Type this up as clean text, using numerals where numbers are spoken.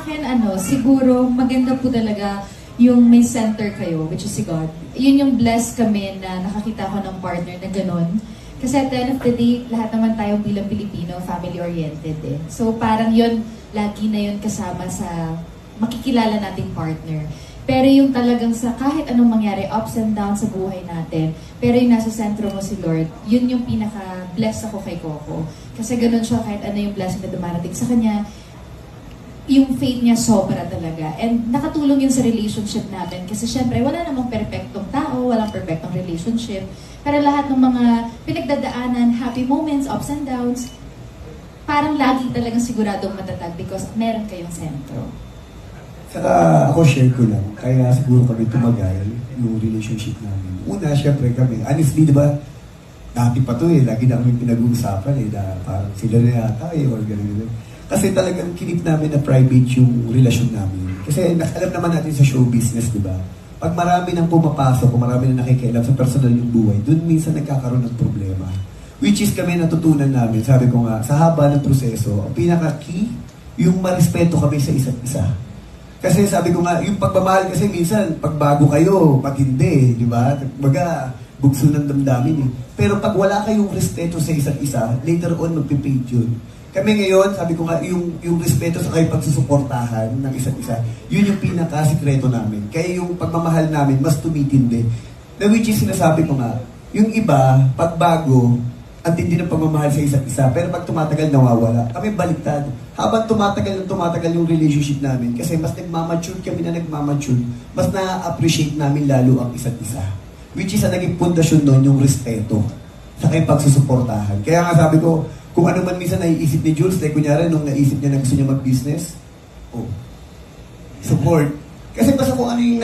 akin, siguro maganda po talaga yung may center kayo, which is si God. Yun yung blessed kami na nakakita ko ng partner na ganun. Kasi at the end of the day, lahat naman tayo bilang Pilipino, family-oriented eh. So parang yun, lagi na yun kasama sa makikilala nating partner. Pero yung talagang sa kahit anong mangyari, ups and downs sa buhay natin, pero yung nasa sentro mo si Lord, yun yung pinaka-bless ako kay Coco. Kasi ganun siya kahit ano yung blessing na dumarating sa kanya, yung faith niya sobra talaga. And nakatulong yun sa relationship natin. Kasi syempre, wala namang perfectong tao, walang perfectong relationship. Pero lahat ng mga pinagdadaanan, happy moments, ups and downs, parang lagi talagang siguradong matatag because meron kayong sentro. Saka ako share ko lang, kaya siguro kami tumagal yung relationship namin. Una, syempre kami, honestly, di ba, dati pa to lagi na kami pinag-uusapan na parang sila na yata or gano'n. Kasi talagang kinip namin na private yung relasyon namin. Kasi alam naman natin sa show business, di ba? Pag marami nang pumapasok, kung marami nang nakikialam sa personal yung buhay, dun minsan nagkakaroon ng problema. Which is kami natutunan namin, sabi ko nga, sa haba ng proseso, ang pinaka-key, yung marespeto kami sa isa't isa. Kasi sabi ko nga, yung pagmamahal kasi minsan, pag bago kayo, pag hindi, di ba? Baga, bugso ng damdamin eh. Pero pag wala kayong respeto sa isa't isa, later on magpipade yun. Kami ngayon, sabi ko nga, yung respeto sa kayo pagsusuportahan ng isa't isa, yun yung pinaka-sikreto namin. Kaya yung pagmamahal namin, mas tumitindi. Na which is sinasabi ko nga, yung iba, pag bago, ang tindi ng pagmamahal sa isa't isa. Pero pag tumatagal, nawawala. Kami baliktad. Habang tumatagal yung relationship namin, kasi mas nagmamature kami na nagmamature, mas na-appreciate namin lalo ang isa't isa. Which is ang naging pundasyon nun, yung respeto sa kayong pagsusuportahan. Kaya nga sabi ko, kung ano man minsan naiisip ni Jules, like kunyari nung naisip niya na gusto niya mag-business, support. Kasi basta kung ano yung